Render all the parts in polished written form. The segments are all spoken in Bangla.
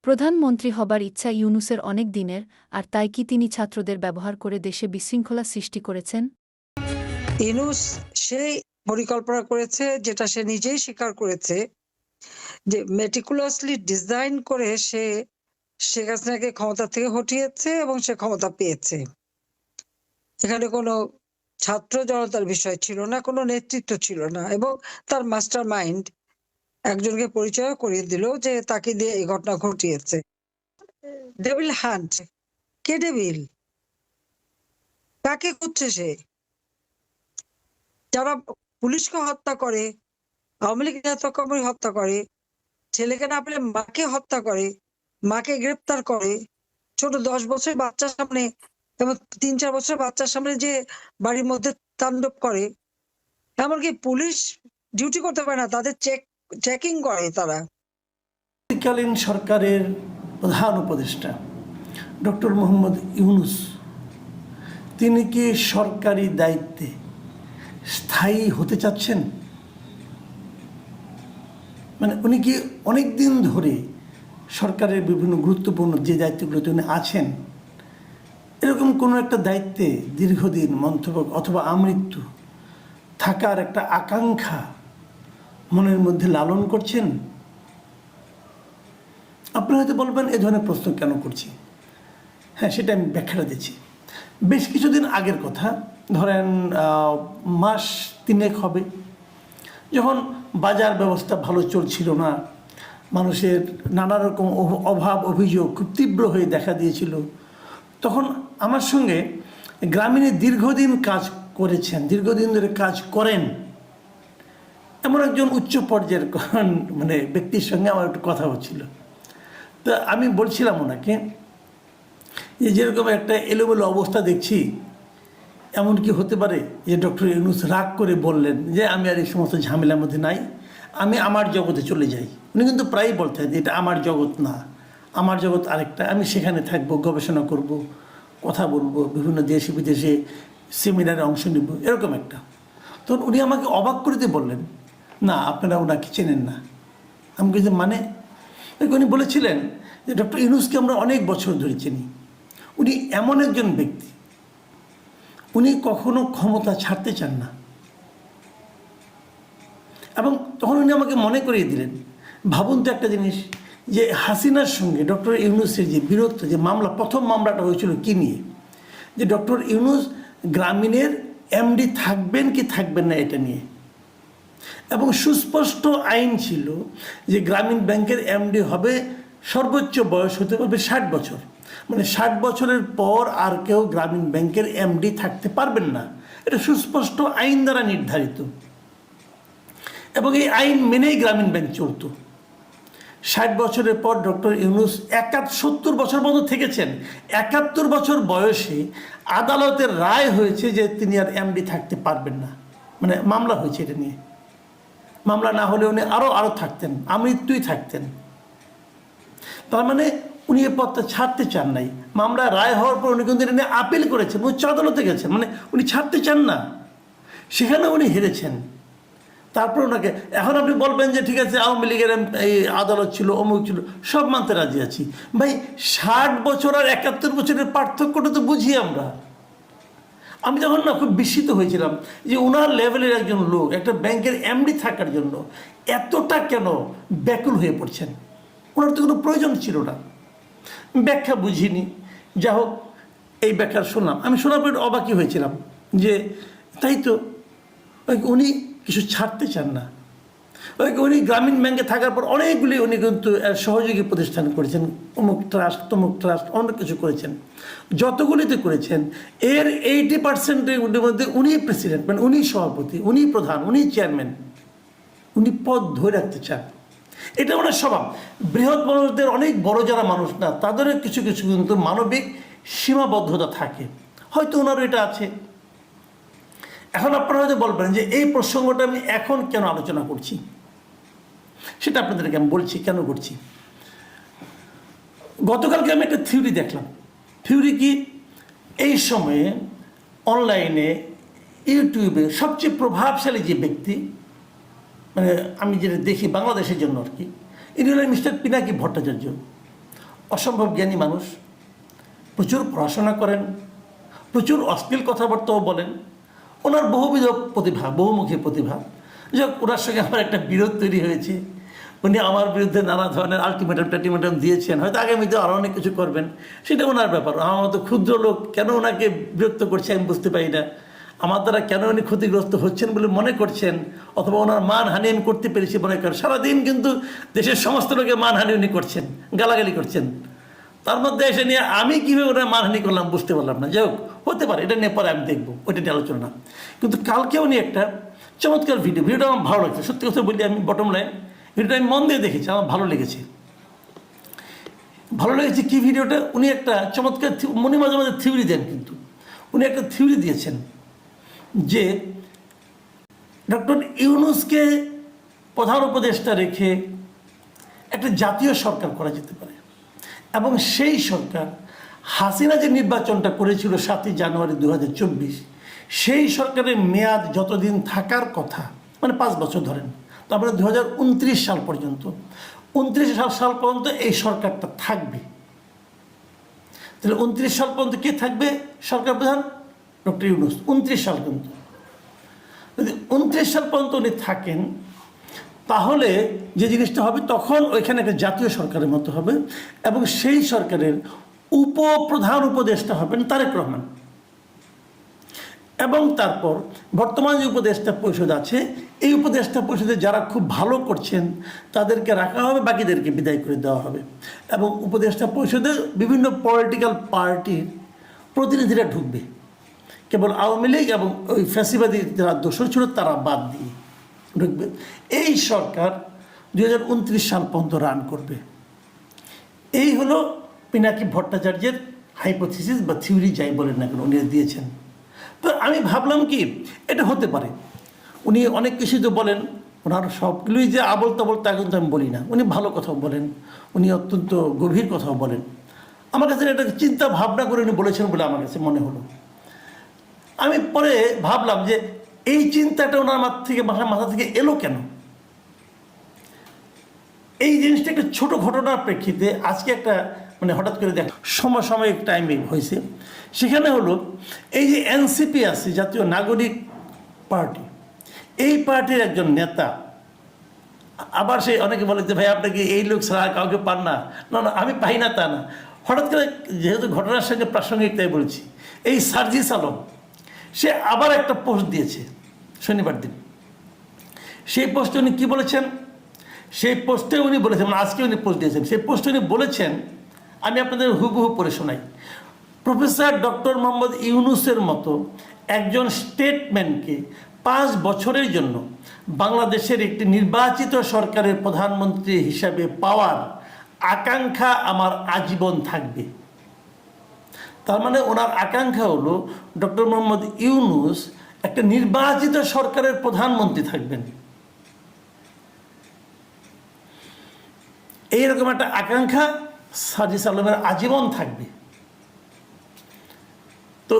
প্রধানমন্ত্রী হবার ইচ্ছা ইউনূসের অনেক দিনের, আর তাই কি তিনি ছাত্রদের ব্যবহার করে দেশে বিশৃঙ্খলা সৃষ্টি করেছেন? ইউনূস সেই পরিকল্পনা করেছে যেটা সে নিজেই স্বীকার করেছে, যে মেটিকুলাসলি ডিজাইন করে সে শেখ হাসিনাকে ক্ষমতা থেকে হটিয়েছে এবং সে ক্ষমতা পেয়েছে। এখানে কোনো ছাত্র জনতার বিষয় ছিল না, কোনো নেতৃত্ব ছিল না, এবং তার মাস্টার মাইন্ড একজনকে পরিচয় করিয়ে দিল যে তাকে দিয়ে এই ঘটনা ঘটিয়েছে। ডেভিল হান্ট, কে ডেভিল? কাকে খুঁজছে সে? যারা পুলিশকে হত্যা করে, আওয়ামী লীগ নেতাকর্মী হত্যা করে, ছেলেকে না পেলে মাকে হত্যা করে, মাকে গ্রেপ্তার করে, ছোট 10 বছরের বাচ্চার সামনে এবং 3-4 বছরের বাচ্চার সামনে যে বাড়ির মধ্যে তাণ্ডব করে, এমনকি পুলিশ ডিউটি করতে পারে না, তাদের চেকিং করে তারা। তৎকালীন সরকারের প্রধান উপদেষ্টা ডক্টর মোহাম্মদ ইউনূস, তিনি কি সরকারি দায়িত্বে স্থায়ী হতে চাচ্ছেন? মানে উনি কি অনেক দিন ধরে সরকারের বিভিন্ন গুরুত্বপূর্ণ যে দায়িত্বগুলোতে উনি আছেন, এরকম কোনো একটা দায়িত্বে দীর্ঘদিন মন্ত্রক অথবা আমৃত্যু থাকার একটা আকাঙ্ক্ষা মনের মধ্যে লালন করছেন? আপনি হয়তো বলবেন এ ধরনের প্রশ্ন কেন করছি। হ্যাঁ, সেটা আমি ব্যাখ্যাটা দিচ্ছি। বেশ কিছুদিন আগের কথা, ধরেন মাস 3 হবে, যখন বাজার ব্যবস্থা ভালো চলছিল না, মানুষের নানা রকম অভাব অভিযোগ খুব তীব্র হয়ে দেখা দিয়েছিল, তখন আমার সঙ্গে গ্রামীণে দীর্ঘদিন কাজ করেছেন, দীর্ঘদিন ধরে কাজ করেন এমন একজন উচ্চ পর্যায়ের মানে ব্যক্তির সঙ্গে আমার একটু কথা হচ্ছিল। তো আমি বলছিলাম ওনাকে যে যেরকম একটা এলোমেলো অবস্থা দেখছি, এমন কি হতে পারে যে ডক্টর ইউনূস রাগ করে বললেন যে আমি আর এই সমস্ত ঝামেলার মধ্যে নাই, আমি আমার জগতে চলে যাই। উনি কিন্তু প্রায়ই বলতেন যে এটা আমার জগৎ না, আমার জগৎ আরেকটা, আমি সেখানে থাকবো, গবেষণা করব, কথা বলবো, বিভিন্ন দেশে বিদেশে সেমিনারে অংশ নেব, এরকম একটা। তখন উনি আমাকে অবাক করে দিয়ে বললেন, না আপনারা ওনাকে চেনেন না। আমি কিছু মানে উনি বলেছিলেন যে ডক্টর ইউনূসকে আমরা অনেক বছর ধরে চিনি, উনি এমন একজন ব্যক্তি, উনি কখনো ক্ষমতা ছাড়তে চান না। এবং তখন উনি আমাকে মনে করিয়ে দিলেন, ভাবুন তো একটা জিনিস, যে হাসিনার সঙ্গে ডক্টর ইউনূসের যে বীরত্ব, যে মামলা, প্রথম মামলাটা হয়েছিল কি নিয়ে, যে ডক্টর ইউনূস গ্রামীণের এমডি থাকবেন কি থাকবেন না এটা নিয়ে, এবং সুস্পষ্ট আইন ছিল যে গ্রামীণ ব্যাংকের এমডি হবে, সর্বোচ্চ বয়স হতে পারবে 60 বছর, মানে 60 বছরের পর আর কেউ গ্রামীণ ব্যাংকের এমডি থাকতে পারবেন না। এটা সুস্পষ্ট আইন দ্বারা নির্ধারিত, এবং এই আইন মেনেই গ্রামীণ ব্যাংক চলত। 60 বছরের পর ডক্টর ইউনূস 70 বছর পর্যন্ত থেকেছেন। 71 বছর বয়সে আদালতের রায় হয়েছে যে তিনি আর এমডি থাকতে পারবেন না, মানে মামলা হয়েছে এটা নিয়ে। মামলা না হলে উনি আরও থাকতেন, আমৃত্যুই থাকতেন। তার মানে উনি এই পদটা ছাড়তে চান নাই। মামলা রায় হওয়ার পর উনি কিন্তু এটা নিয়ে আপিল করেছেন, উচ্চ আদালতে গেছেন, মানে উনি ছাড়তে চান না, সেখানে উনি হেরেছেন। তারপর ওনাকে, এখন আপনি বলবেন যে ঠিক আছে আওয়ামী লীগের এই আদালত ছিল, অমুক ছিল, সব মানতে রাজি আছি। ভাই 60 বছর আর 71 বছরের পার্থক্যটা তো বুঝি আমরা। আমি তখন না খুব বিস্মিত হয়েছিলাম যে ওনার লেভেলের একজন লোক একটা ব্যাংকের এমডি থাকার জন্য এতটা কেন ব্যাকুল হয়ে পড়ছেন। ওনার তো কোনো প্রয়োজন ছিল না। ব্যাখ্যা বুঝিনি, যা হোক এই ব্যাখ্যা শুনলাম, আমি শোনার পর অবাকই হয়েছিলাম যে তাই তো, উনি কিছু ছাড়তে চান না। উনি গ্রামীণ ব্যাংকে থাকার পর অনেকগুলি উনি কিন্তু সহযোগী প্রতিষ্ঠান করেছেন, অমুক ট্রাস্ট তমুক ট্রাস্ট, অনেক কিছু করেছেন। যতগুলিতে করেছেন এর 80%-এর মধ্যে উনি প্রেসিডেন্ট, মানে উনি সভাপতি, উনি প্রধান, উনি চেয়ারম্যান, উনি পদ ধরে রাখতে চান। এটা ওনার স্বভাব। বৃহৎ মানুষদের, অনেক বড় যারা মানুষ না, তাদেরও কিছু কিছু কিন্তু মানবিক সীমাবদ্ধতা থাকে, হয়তো ওনারও এটা আছে। এখন আপনারা হয়তো বলবেন যে এই প্রসঙ্গটা আমি এখন কেন আলোচনা করছি, সেটা আপনাদেরকে আমি বলছি কেন করছি। গতকালকে আমি একটা থিওরি দেখলাম। থিওরি কি, এই সময়ে অনলাইনে ইউটিউবে সবচেয়ে প্রভাবশালী যে ব্যক্তি, মানে আমি যেটা দেখি বাংলাদেশের জন্য আর কি, ইনি হলেন মিস্টার পিনাকি ভট্টাচার্য। অসম্ভব জ্ঞানী মানুষ, প্রচুর পড়াশোনা করেন, প্রচুর অশ্লীল কথাবার্তাও বলেন, ওনার বহুবিধ প্রতিভা, বহুমুখী প্রতিভা। যাক, ওনার সঙ্গে আমার একটা বিরোধ তৈরি হয়েছে। উনি আমার বিরুদ্ধে নানা ধরনের আলটিমেটাম দিয়েছেন, হয়তো আগামীতে আরও অনেক কিছু করবেন, সেটা ওনার ব্যাপার। আমার মতো ক্ষুদ্র লোক কেন ওনাকে বিরক্ত করছে আমি বুঝতে পারি না। আমার দ্বারা কেন উনি ক্ষতিগ্রস্ত হচ্ছেন বলে মনে করছেন, অথবা ওনার মানহানি আমি করতে পেরেছি মনে করেন। সারাদিন কিন্তু দেশের সমস্ত লোকের মানহানি উনি করছেন, গালাগালি করছেন। তার মধ্যে এসে নিয়ে আমি কীভাবে ওনার মানহানি করলাম বুঝতে পারলাম না। যাই হোক, হতে পারে, এটা নিয়ে পরে আমি দেখবো, ওইটা নিয়ে আলোচনা না। কিন্তু কালকে উনি একটা চমৎকার ভিডিওটা আমার ভালো লাগছে। সত্যি কথা বলি, আমি বটম লাইন ভিডিওটা আমি মন দিয়ে দেখেছি, আমার ভালো লেগেছে। কি ভিডিওটা, উনি একটা চমৎকার, উনি মাঝে মাঝে থিওরি দেন, কিন্তু উনি একটা থিওরি দিয়েছেন যে ডক্টর ইউনূসকে প্রধান উপদেষ্টা রেখে একটা জাতীয় সরকার করা যেতে পারে, এবং সেই সরকার হাসিনা যে নির্বাচনটা করেছিল ৭ই জানুয়ারি ২০২৪, সেই সরকারের মেয়াদ যতদিন থাকার কথা, মানে 5 বছর ধরেন, তারপরে 2029 সাল পর্যন্ত, 29 সাল পর্যন্ত এই সরকারটা থাকবে। তাহলে 29 সাল পর্যন্ত কে থাকবে সরকার প্রধান? ডক্টর ইউনূস। 29 সাল পর্যন্ত, যদি 29 সাল পর্যন্ত উনি থাকেন, তাহলে যে জিনিসটা হবে, তখন ওইখানে একটা জাতীয় সরকারের মতো হবে, এবং সেই সরকারের উপপ্রধান উপদেষ্টা হবেন তারেক রহমান। এবং তারপর বর্তমান যে উপদেষ্টা পরিষদ আছে, এই উপদেষ্টা পরিষদে যারা খুব ভালো করছেন তাদেরকে রাখা হবে, বাকিদেরকে বিদায় করে দেওয়া হবে। এবং উপদেষ্টা পরিষদে বিভিন্ন পলিটিক্যাল পার্টির প্রতিনিধিরা ঢুকবে, কেবল আওয়ামী লীগ এবং ওই ফ্যাসিবাদী যারা দোষর ছিল তারা বাদ দিয়ে ঢুকবে। এই সরকার 2029 সাল পর্যন্ত রান করবে। এই হলো পিনাকি ভট্টাচার্যের হাইপোথিসিস বা থিওরি, যাই বলেন না কেন, উনি দিয়েছেন। তো আমি ভাবলাম কি, এটা হতে পারে। উনি অনেক কিছু তো বলেন, ওনার সবগুলোই যে আবল তাবল তা কিন্তু আমি বলি না। উনি ভালো কথাও বলেন, উনি অত্যন্ত গভীর কথাও বলেন। আমার কাছে এটা চিন্তা ভাবনা করে উনি বলেছেন বলে আমার কাছে মনে হলো। আমি পরে ভাবলাম যে এই চিন্তাটা ওনার মাথা থেকে এলো কেন। এই জিনিসটা একটা ছোট ঘটনার প্রেক্ষিতে আজকে একটা মানে হঠাৎ করে দেখ সমসাময়িক টাইমে হয়েছে। সেখানে হলো এই যে এনসিপি আছে, জাতীয় নাগরিক পার্টি, এই পার্টির একজন নেতা, আবার সে অনেকে বলে যে ভাই আপনাকে এই লোক ছাড়া কাউকে পান না। না না, আমি পাই না তা না, হঠাৎ করে যেহেতু ঘটনার সঙ্গে প্রাসঙ্গিক তাই বলছি। এই সার্জিস আলম, সে আবার একটা পোস্ট দিয়েছে শনিবার দিন। সেই পোস্টে উনি কী বলেছেন, সেই পোস্টে উনি বলেছেন, আজকে উনি পোস্ট দিয়েছেন, সেই পোস্টে উনি বলেছেন, আমি আপনাদের হুবহু পড়ে শোনাই। প্রফেসর ডক্টর মোহাম্মদ ইউনূসের মতো একজন স্টেটম্যানকে 5 বছরের জন্য বাংলাদেশের একটি নির্বাচিত সরকারের প্রধানমন্ত্রী হিসাবে পাওয়ার আকাঙ্ক্ষা আমার আজীবন থাকবে। তার মানে ওনার আকাঙ্ক্ষা হলো ডক্টর মোহাম্মদ ইউনূস একটা নির্বাচিত সরকারের প্রধানমন্ত্রী থাকবেন। এইরকম একটা আকাঙ্ক্ষা সার্জিস আলমের আজীবন থাকবে। তো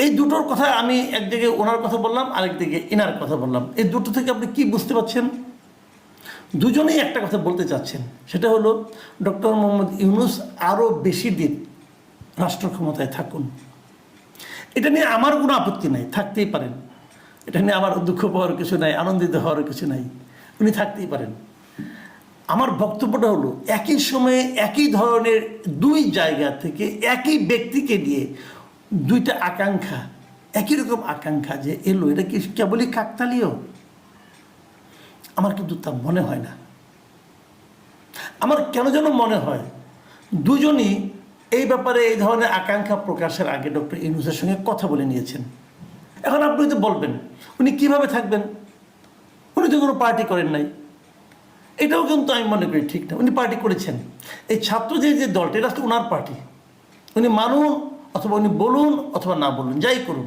এই দুটোর কথা আমি একদিকে ওনার কথা বললাম, আরেকদিকে ইনার কথা বললাম। এই দুটো থেকে আপনি কি বুঝতে পারছেন? দুজনেই একটা কথা বলতে চাচ্ছেন, সেটা হলো ডক্টর মোহাম্মদ ইউনূস আরও বেশি দিন রাষ্ট্র ক্ষমতায় থাকুন। এটা নিয়ে আমার কোনো আপত্তি নাই, থাকতেই পারেন। এটা নিয়ে আমার দুঃখ পাওয়ার কিছু নাই, আনন্দিত হওয়ার কিছু নাই, উনি থাকতেই পারেন। আমার বক্তব্যটা হলো একই সময়ে একই ধরনের দুই জায়গা থেকে একই ব্যক্তিকে নিয়ে দুইটা আকাঙ্ক্ষা, একই রকম আকাঙ্ক্ষা যে এলো, এটা কি কেবলই কাকতালীয়? আমার কিন্তু তা মনে হয় না। আমার কেন যেন মনে হয় দুজনই এই ব্যাপারে এই ধরনের আকাঙ্ক্ষা প্রকাশের আগে ডক্টর ইউনূসের সঙ্গে কথা বলে নিয়েছেন। এখন আপনি তো বলবেন উনি কিভাবে থাকবেন, উনি তো কোনো পার্টি করেন নাই। এটাও কিন্তু আমি মনে করি ঠিক না। উনি পার্টি করেছেন। এই ছাত্রদের যে দলটা, এটা ওনার পার্টি। উনি মানুন অথবা উনি বলুন অথবা না বলুন, যাই করুন,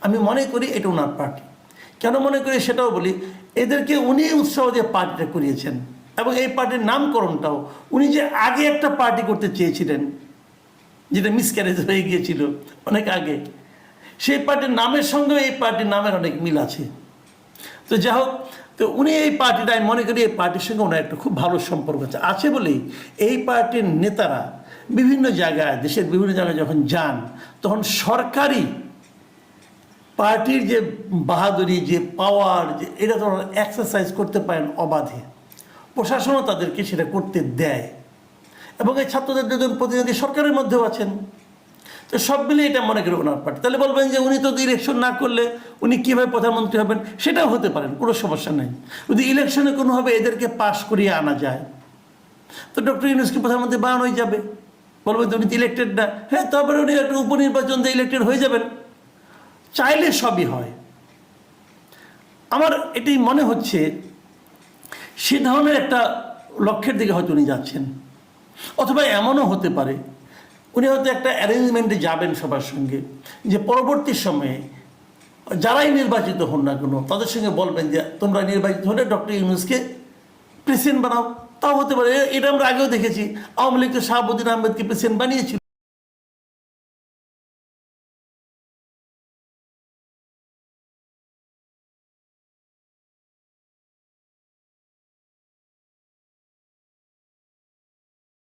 আমি মনে করি এটা ওনার পার্টি। কেন মনে করি সেটাও বলি। এদেরকে উনি উৎসাহ দিয়ে পার্টিটা করিয়েছেন, এবং এই পার্টির নামকরণটাও উনি যে আগে একটা পার্টি করতে চেয়েছিলেন, যেটা মিসক্যারেজ হয়ে গিয়েছিল অনেক আগে, সেই পার্টির নামের সঙ্গে এই পার্টির নামের অনেক মিল আছে। তো যাই হোক, তো উনি এই পার্টিটা, আমি মনে করি এই পার্টির সঙ্গে ওনার একটা খুব ভালো সম্পর্ক আছে বলেই এই পার্টির নেতারা বিভিন্ন জায়গায়, দেশের বিভিন্ন জায়গায় যখন যান, তখন সরকারি পার্টির যে বাহাদুরি, যে পাওয়ার, যে এটা তো এক্সারসাইজ করতে পারেন অবাধে, প্রশাসনও তাদেরকে সেটা করতে দেয়। এবং এই ছাত্রদের দুজন প্রতিনিধি সরকারের মধ্যেও আছেন। তো সব মিলে এটা মনে করি ওনার পার্টি। তাহলে বলবেন যে উনি তো ইলেকশন না করলে উনি কীভাবে প্রধানমন্ত্রী হবেন, সেটাও হতে পারেন, কোনো সমস্যা নেই। যদি ইলেকশনে কোনোভাবে এদেরকে পাশ করিয়ে আনা যায়, তো ডক্টর ইউনূসকে প্রধানমন্ত্রী বানানোই যাবে। বলবেন তো উনি তো ইলেক্টেড না, হ্যাঁ, তারপরে উনি একটা উপনির্বাচন দিয়ে ইলেক্টেড হয়ে যাবেন। চাইলে সবই হয়। আমার এটাই মনে হচ্ছে সে ধরনের একটা লক্ষ্যের দিকে হয়তো উনি যাচ্ছেন। অথবা এমনও হতে পারে উনি হয়তো একটা অ্যারেঞ্জমেন্টে যাবেন সবার সঙ্গে, যে পরবর্তী সময়ে যারাই নির্বাচিত হন না কেন তাদের সঙ্গে বলবেন যে তোমরা নির্বাচিত হলে ডক্টর ইউনূসকে প্রেসিডেন্ট বানাও। তাও হতে পারে। এটা আমরা আগেও দেখেছি, আওয়ামী লীগ তো শাহাবুদ্দিন আহমেদকে প্রেসিডেন্ট বানিয়েছিল।